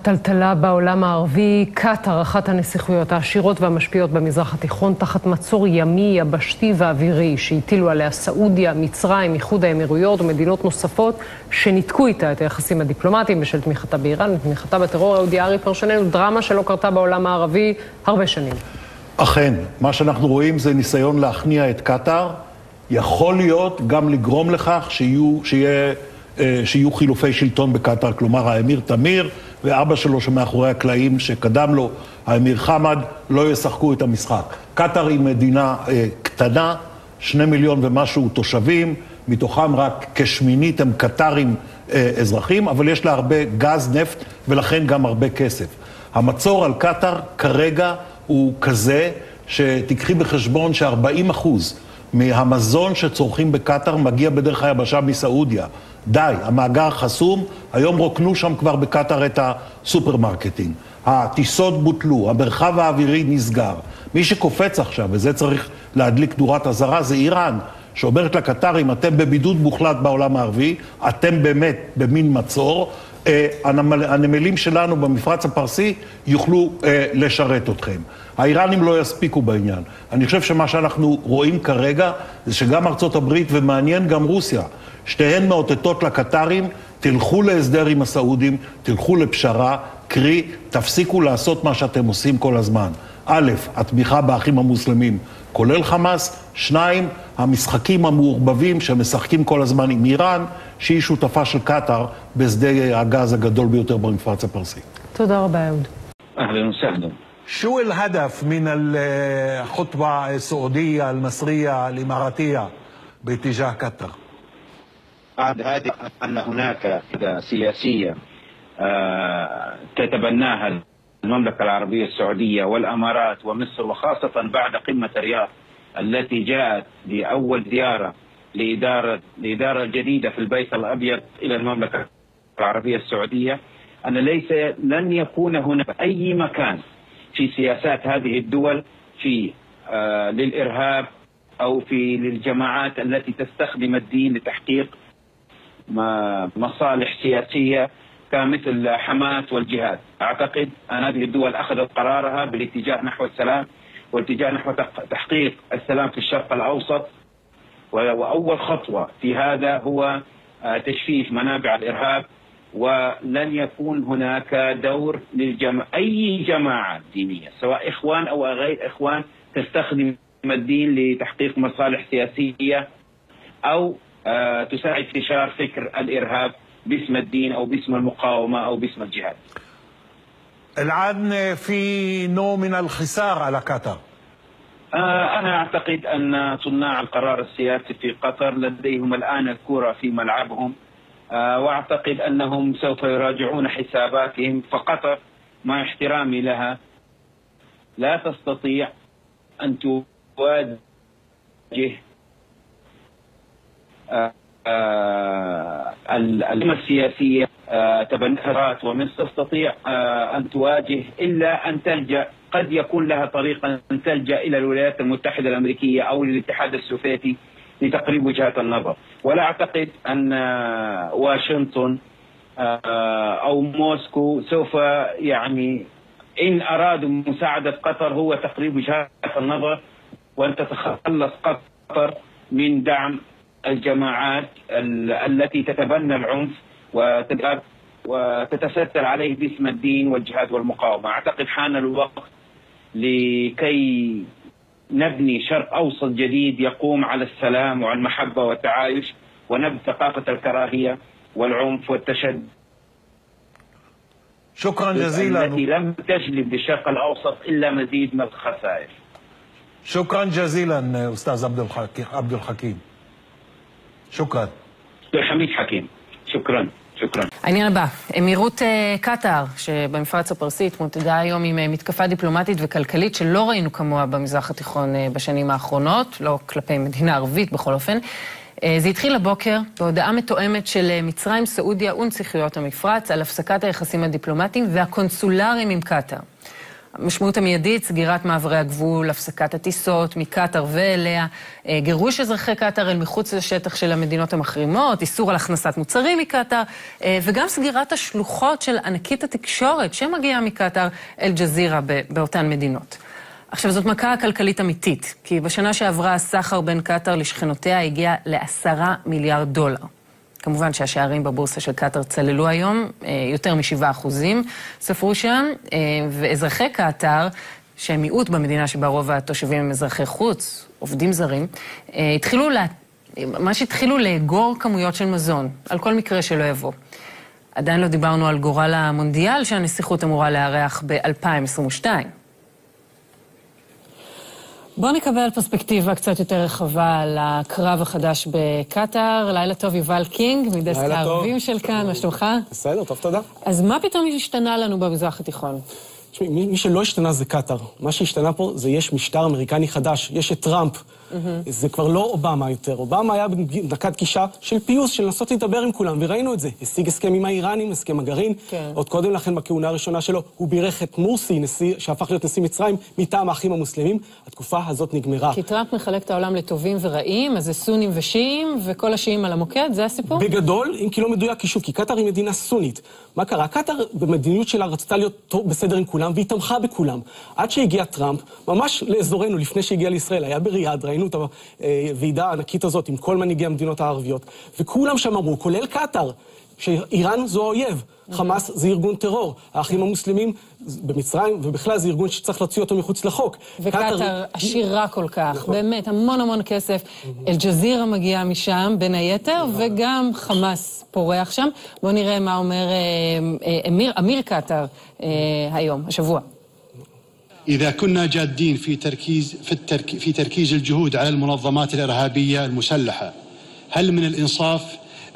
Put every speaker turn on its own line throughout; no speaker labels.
טלטלה בעולם הערבי, קטר, אחת הנסיכויות העשירות והמשפיעות במזרח התיכון, תחת מצור ימי, יבשתי ואווירי, שהטילו עליה סעודיה, מצרים, איחוד האמירויות ומדינות נוספות שניתקו איתה את היחסים הדיפלומטיים בשל תמיכתה באיראן ותמיכתה בטרור. אודי ארי, פרשננו, דרמה שלא קרתה בעולם הערבי הרבה שנים.
אכן, מה שאנחנו רואים זה ניסיון להכניע את קטר, יכול להיות גם לגרום לכך שיהיו חילופי שלטון בקטר, כלומר האמיר תמיר ואבא שלו שמאחורי הקלעים שקדם לו, האמיר חמד, לא ישחקו את המשחק. קטר היא מדינה קטנה, 2 מיליון ומשהו תושבים, מתוכם רק כשמינית הם קטרים אזרחים, אבל יש לה הרבה גז, נפט ולכן גם הרבה כסף. המצור על קטר כרגע הוא כזה שתקחי בחשבון ש40% מהמזון שצורכים בקטר מגיע בדרך היבשה מסעודיה. די, המאגר חסום, היום רוקנו שם כבר בקטר את הסופרמרקטים. הטיסות בוטלו, המרחב האווירי נסגר. מי שקופץ עכשיו, וזה צריך להדליק נורת אזהרה, זה איראן, שאומרת לקטרים, אתם בבידוד מוחלט בעולם הערבי, אתם באמת במין מצור, הנמלים שלנו במפרץ הפרסי יוכלו לשרת אתכם. האיראנים לא יספיקו בעניין. אני חושב שמה שאנחנו רואים כרגע זה שגם ארצות הברית ומעניין גם רוסיה, שתיהן מאותתות לקטרים, תלכו להסדר עם הסעודים, תלכו לפשרה, קרי, תפסיקו לעשות מה שאתם עושים כל הזמן. א', התמיכה באחים המוסלמים, כולל חמאס. 2, המשחקים המעורבבים שמשחקים כל הזמן עם איראן, שהיא שותפה של קטר בשדה הגז הגדול ביותר במפרץ הפרסי.
תודה רבה, אהוד.
أهلا وسهلا.
شو الهدف من الخطوة السعودية المصرية الإماراتية باتجاه قطر؟
هذه أن هناك سياسية تتبناها المملكة العربية السعودية والأمارات ومصر، وخاصة بعد قمة الرياض التي جاءت لأول زيارة لإدارة جديدة في البيت الأبيض إلى المملكة العربية السعودية، أن لن يكون هناك أي مكان في سياسات هذه الدول للإرهاب أو للجماعات التي تستخدم الدين لتحقيق مصالح سياسية كمثل حماس والجهاد. أعتقد أن هذه الدول أخذت قرارها بالاتجاه نحو السلام والاتجاه نحو تحقيق السلام في الشرق الأوسط، وأول خطوة في هذا هو تجفيف منابع الإرهاب، ولن يكون هناك دور أي جماعة دينية سواء إخوان أو غير إخوان تستخدم الدين لتحقيق مصالح سياسية أو تساعد في انتشار فكر الإرهاب باسم الدين أو باسم المقاومة أو باسم الجهاد.
الآن في نوع من الخسارة على قطر.
أنا أعتقد أن صناع القرار السياسي في قطر لديهم الآن الكرة في ملعبهم، وأعتقد أنهم سوف يراجعون حساباتهم. فقطر مع احترامي لها لا تستطيع أن تواجه الأزمة السياسية تبنات ومصر تستطيع أن تواجه إلا أن تلجأ، قد يكون لها طريقة أن تلجأ إلى الولايات المتحدة الأمريكية أو للاتحاد السوفيتي لتقريب وجهات النظر. ولا أعتقد أن واشنطن أو موسكو سوف إن أرادوا مساعدة قطر هو تقريب وجهات النظر وأن تتخلص قطر من دعم الجماعات التي تتبنى العنف وتتستر عليه باسم الدين والجهاد والمقاومة. أعتقد حان الوقت لكي نبني شرق أوسط جديد يقوم على السلام وعلى المحبة والتعايش ونبذ ثقافة الكراهية والعنف والتشدد.
شكرا جزيلا.
التي لم تجلب للشرق الأوسط إلا مزيد من الخسائر.
شكرا جزيلا أستاذ عبد الحكيم. شكرا.
حميد حكيم. شكرا.
העניין הבא, אמירות קטר, שבמפרץ הפרסי התמודדה היום עם מתקפה דיפלומטית וכלכלית שלא ראינו כמוה במזרח התיכון בשנים האחרונות, לא כלפי מדינה ערבית בכל אופן. זה התחיל הבוקר בהודעה מתואמת של מצרים, סעודיה ונסיכויות המפרץ על הפסקת היחסים הדיפלומטיים והקונסולריים עם קטר.
המשמעות המיידית, סגירת מעברי הגבול, הפסקת הטיסות מקטר ואליה, גירוש אזרחי קטר אל מחוץ לשטח של המדינות המחרימות, איסור על הכנסת מוצרים מקטר, וגם סגירת השלוחות של ענקית התקשורת שמגיעה מקטר אל ג'זירה באותן מדינות. עכשיו, זאת מכה כלכלית אמיתית, כי בשנה שעברה הסחר בין קטר לשכנותיה הגיע ל$10 מיליארד. כמובן שהשערים בבורסה של קטר צללו היום, יותר מ7% ספרו שם, ואזרחי קטר, שהם מיעוט במדינה שבה רוב התושבים הם אזרחי חוץ, עובדים זרים, התחילו לאגור כמויות של מזון, על כל מקרה שלא יבוא. עדיין לא דיברנו על גורל המונדיאל שהנסיכות אמורה לארח ב-2022. בואו נקבל פרספקטיבה קצת יותר רחבה על הקרב החדש בקטר. לילה טוב, יובל קינג, מדסק הערבים של כאן, מה שלומך?
בסדר, טוב, תודה.
אז מה פתאום השתנה לנו במזרח התיכון?
מי שלא השתנה זה קטר. מה שהשתנה פה זה יש משטר אמריקני חדש, יש את טראמפ. זה כבר לא אובמה יותר. אובמה היה בנקת גישה של פיוס, של לנסות להתדבר עם כולם, וראינו את זה. השיג הסכם עם האיראנים, הסכם הגרעין. עוד קודם לכן, בכהונה הראשונה שלו, הוא בירך את מורסי, שהפך להיות נשיא מצרים, מטעם האחים המוסלמים. התקופה הזאת נגמרה. כי
טראמפ מחלק את העולם לטובים ורעים, אז זה סונים ושיעים, וכל השיעים על המוקד, זה הסיפור?
בגדול, אם כי לא מדויק, כי קטר היא מדינה סונית. מה קרה? קטר במדיניות שלה רצתה להיות בסדר עם כולם, והיא תמכה בכולם. עד שהגיע טראמפ, ממש לאזורנו, לפני שהגיע לישראל, היה בריאד, ראינו את הוועידה הענקית הזאת עם כל מנהיגי המדינות הערביות, וכולם שם אמרו, כולל קטר, שאיראן זו האויב, חמאס זה ארגון טרור, האחים המוסלמים במצרים, ובכלל זה ארגון שצריך להוציא אותו מחוץ לחוק.
וקטר עשירה כל כך, באמת, המון המון כסף. אל-ג'זירה מגיעה משם, בין היתר, וגם חמאס פורח שם. בואו נראה מה אומר אמיר קטר היום, השבוע.
إذا كنا جادين في تركيز الجهود على المنظمات الإرهابية المسلحة، هل من الإنصاف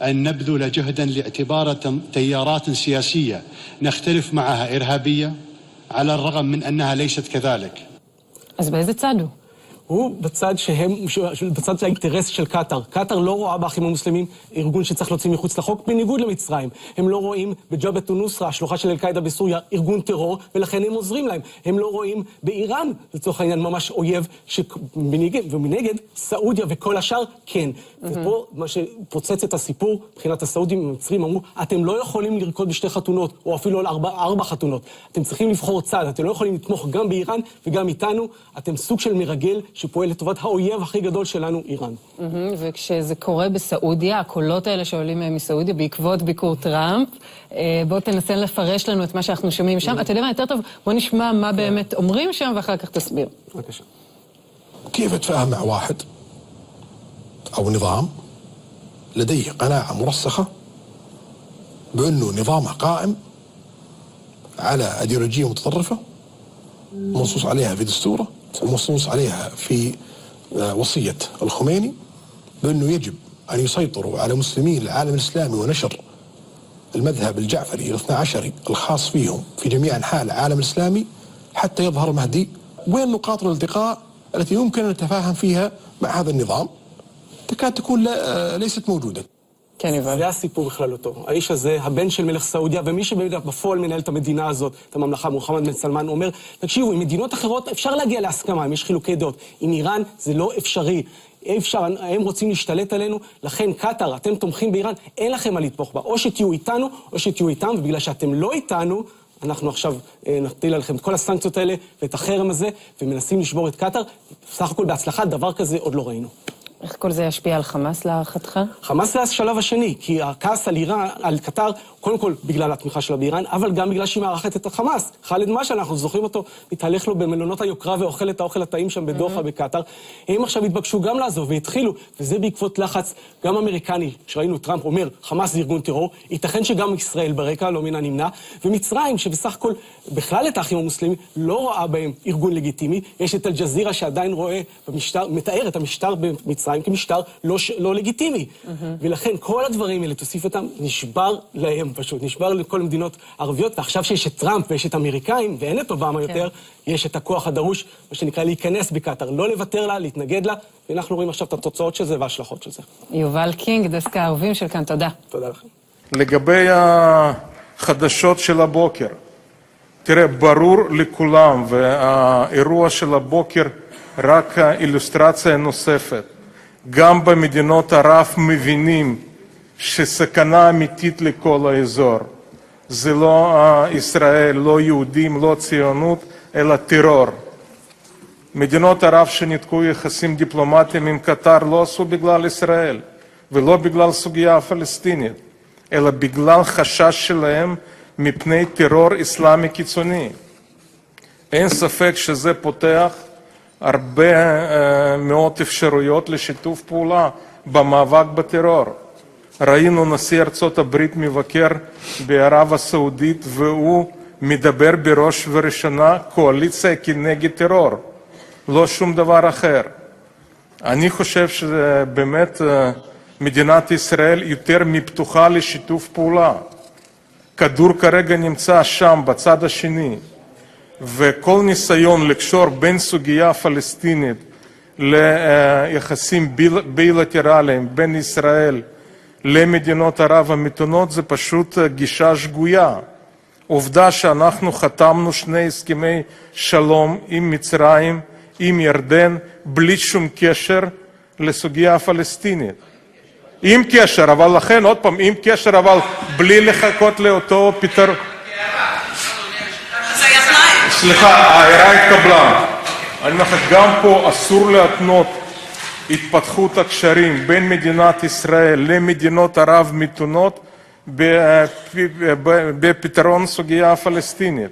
أن نبذل جهدا لاعتبار تيارات سياسية نختلف معها إرهابية على الرغم من أنها ليست كذلك؟
אז באיזה צד הוא?
הוא בצד של האינטרס של קטר. קטר לא רואה באחים המוסלמים ארגון שצריך להוציא מחוץ לחוק, בניגוד למצרים. הם לא רואים בג'בהת א-נוסרה, השלוחה של אל-קאעידה בסוריה, ארגון טרור, ולכן הם עוזרים להם. הם לא רואים באיראן, לצורך העניין, ממש אויב, ומנגד, סעודיה וכל השאר, כן. ופה, מה שפוצץ את הסיפור, מבחינת הסעודים והמצרים, אמרו, אתם לא יכולים לרקוד בשתי חתונות, או אפילו על 4 חתונות. אתם צריכים לבחור צד, אתם לא יכולים לתמוך גם באיראן וגם איתנו. אתם סוג של מרגל שפועל לטובת האויב הכי גדול שלנו, איראן.
וכשזה קורה בסעודיה, הקולות האלה שעולים מסעודיה בעקבות ביקור טראמפ, בוא תנסה לפרש לנו את מה שאנחנו שומעים שם. אתה יודע מה, יותר טוב, בוא נשמע מה באמת אומרים שם, ואחר כך תסביר.
בבקשה.
كيف تفاهم مع واحد أو نظام لديه قناعة مرسخة بأنه نظامه قائم على أيديولوجية متطرفة منصوص عليها في دستوره ومنصوص عليها في وصية الخميني بأنه يجب أن يسيطروا على مسلمي العالم الإسلامي ونشر المذهب الجعفري الاثنى عشري الخاص فيهم في جميع أنحاء العالم الإسلامي حتى يظهر المهدي. وين نقاط الالتقاء التي يمكن أن نتفاهم فيها مع هذا النظام تكاد تكون ليست موجودة.
זה הסיפור בכללותו. האיש הזה, הבן של מלך סעודיה, ומי שבפועל מנהל את המדינה הזאת, את הממלכה, מוחמד בן סלמן, אומר, תקשיבו, עם מדינות אחרות אפשר להגיע להסכמה, אם יש חילוקי דעות. עם איראן זה לא אפשרי. אפשר, הם רוצים להשתלט עלינו, לכן קטר, אתם תומכים באיראן, אין לכם מה לתמוך בה. או שתהיו איתנו, או שתהיו איתם, ובגלל שאתם לא איתנו, אנחנו עכשיו נטיל עליכם את כל הסנקציות האלה, ואת החרם הזה, ומנסים לשבור את קטר. בסך הכל בהצלחה, דבר כזה עוד לא ראינו.
איך כל זה ישפיע על חמאס להערכתך?
חמאס זה השלב השני, כי הכעס על איראן, על קטר, קודם כל בגלל התמיכה שלה באיראן, אבל גם בגלל שהיא מערכת את החמאס. חאלד משעל, אנחנו זוכרים אותו, מתהלך לו במלונות היוקרה ואוכל את האוכל הטעים שם בדוחה בקטר. הם עכשיו התבקשו גם לעזוב והתחילו, וזה בעקבות לחץ גם אמריקני, שראינו טראמפ אומר, חמאס זה ארגון טרור, ייתכן שגם ישראל ברקע, לא מן הנמנע, ומצרים, שבסך הכל בכלל את האחים המוסלמים, לא רואה בהם ארגון לגיטימי. יש את אל-ג'זירה שעדיין רואה במשטר, מתאר את המשטר במצרים כמשטר לא לגיטימי. ולכן כל הדברים האלה, תוסיף אותם, נשבר להם פשוט, נשבר לכל המדינות הערביות, ועכשיו שיש את טראמפ ויש את האמריקאים, ואין את אובמה יותר, יש את הכוח הדרוש, מה שנקרא להיכנס בקטר, לא לוותר לה, להתנגד לה, ואנחנו רואים עכשיו את התוצאות של זה וההשלכות של זה.
יובל קינג, דסק הערבים של כאן, תודה.
תודה לכם.
לגבי החדשות של הבוקר,
תראה, ברור לכולם, והאירוע של הבוקר רק אילוסטרציה נוספת, גם במדינות ערב מבינים שסכנה אמיתית לכל האזור. זה לא ישראל, לא יהודים, לא ציונות, אלא טרור. מדינות ערב שניתקו יחסים דיפלומטיים עם קטר לא עשו בגלל ישראל, ולא בגלל סוגיה הפלסטינית, אלא בגלל חשש שלהם מפני טרור אסלאמי קיצוני. אין ספק שזה פותח הרבה מאוד אפשרויות לשיתוף פעולה במאבק בטרור. ראינו נשיא ארצות הברית מבקר בערב הסעודית, והוא מדבר בראש וראשונה קואליציה כנגד טרור, לא שום דבר אחר. אני חושב שבאמת מדינת ישראל יותר מפתוחה לשיתוף פעולה. כדור כרגע נמצא שם בצד השני, וכל ניסיון לקשור בין סוגיה פלסטינית ליחסים בילטרליים בין ישראל למדינות ערב המתונות זה פשוט גישה שגויה. עובדה שאנחנו חתמנו 2 הסכמי שלום עם מצרים, עם ירדן, בלי שום קשר לסוגיה הפלסטינית. עם קשר, אבל לכן, עוד פעם, עם קשר, אבל בלי לחכות לאותו פתרון. סליחה, ההערה התקבלה. אני אומר לך, גם פה אסור להתנות התפתחות הקשרים בין מדינת ישראל למדינות ערב מתונות בפתרון סוגיה הפלסטינית.